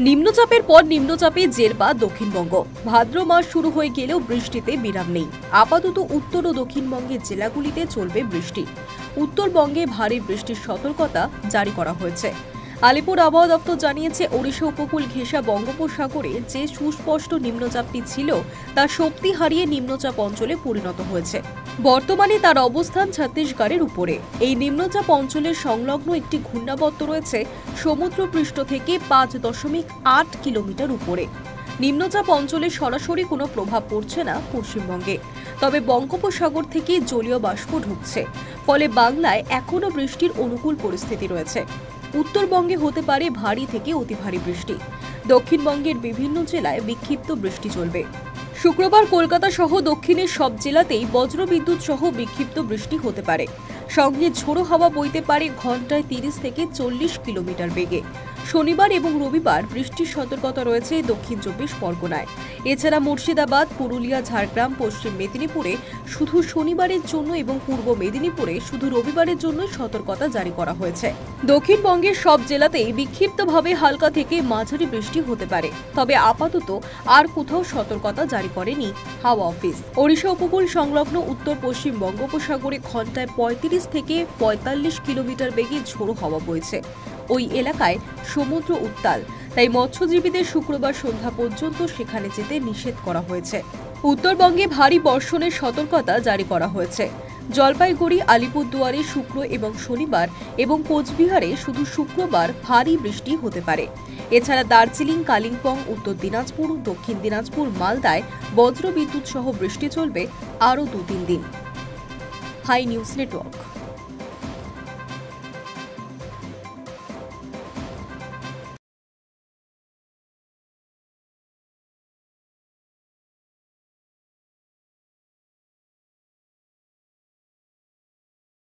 নিম্নচাপের পর নিম্নচাপে জেরবা দক্ষিণবঙ্গ। ভাদ্র মাস শুরু হয়ে গেলেও বৃষ্টিতে বিরাম নেই। আপাতত উত্তর ও দক্ষিণবঙ্গের জেলাগুলিতে চলবে বৃষ্টি। উত্তরবঙ্গে ভারী বৃষ্টির সতর্কতা জারি করা হয়েছে। আলিপুর আবহাওয়া দপ্তর জানিয়েছে, ওড়িশা উপকূল ঘেঁষা বঙ্গোপসাগরে যে সুস্পষ্ট নিম্নচাপটি ছিল তা শক্তি হারিয়ে নিম্নচাপ অঞ্চলে পরিণত হয়েছে। বর্তমানে তার অবস্থান ছত্তিশগড়ের উপরে। এই নিম্নচাপ অঞ্চলের সংলগ্ন একটি ঘূর্ণাবর্ত রয়েছে সমুদ্রপৃষ্ঠ থেকে 5.8 কিলোমিটার উপরে। নিম্নচাপ অঞ্চলে সরাসরি কোনো প্রভাব পড়ছে না পশ্চিমবঙ্গে, তবে বঙ্গোপসাগর থেকে জলীয় বাষ্প ঢুকছে, ফলে বাংলায় এখনও বৃষ্টির অনুকূল পরিস্থিতি রয়েছে। উত্তরবঙ্গে হতে পারে ভারী থেকে অতি ভারী বৃষ্টি। দক্ষিণবঙ্গের বিভিন্ন জেলায় বিক্ষিপ্ত বৃষ্টি চলবে। শুক্রবার কলকাতা সহ দক্ষিণের সব জেলাতেই বজ্রবিদ্যুৎ সহ বিক্ষিপ্ত বৃষ্টি হতে পারে। সঙ্গে ঝোড়ো হাওয়া বইতে পারে ঘন্টায় 30 থেকে 40 কিলোমিটার বেগে। শনিবার এবং রবিবার বৃষ্টির সতর্কতা রয়েছে দক্ষিণ 24 পরগনায়। এছাড়া মুর্শিদাবাদ, পুরুলিয়া, ঝাড়গ্রাম, পশ্চিম মেদিনীপুরে শুধু শনিবারের জন্য এবং পূর্ব মেদিনীপুরে শুধু রবিবারের জন্য সতর্কতা জারি করা হয়েছে। দক্ষিণবঙ্গের সব জেলাতেই বিক্ষিপ্তভাবে হালকা থেকে মাঝারি বৃষ্টি হতে পারে, তবে আপাতত আর কোথাও সতর্কতা জারি করেনি হাওয়া অফিস। ওড়িশা উপকূল সংলগ্ন উত্তর পশ্চিম বঙ্গোপসাগরে ঘন্টায় 35 থেকে 45 কিলোমিটার বেগে ঝোড়ো হাওয়া বইছে। ওই এলাকায় সমুদ্র উত্তাল, তাই মৎস্যজীবীদের শুক্রবার সন্ধ্যা পর্যন্ত সেখানে যেতে নিষেধ করা হয়েছে। উত্তরবঙ্গে ভারী বর্ষণের সতর্কতা জারি করা হয়েছে। জলপাইগুড়ি, আলিপুরদুয়ারে শুক্র এবং শনিবার এবং কোচবিহারে শুধু শুক্রবার ভারী বৃষ্টি হতে পারে। এছাড়া দার্জিলিং, কালিম্পং, উত্তর দিনাজপুর, দক্ষিণ দিনাজপুর, মালদায় বজ্রবিদ্যুৎ সহ বৃষ্টি চলবে আরও 2-3 দিন। Hi News network.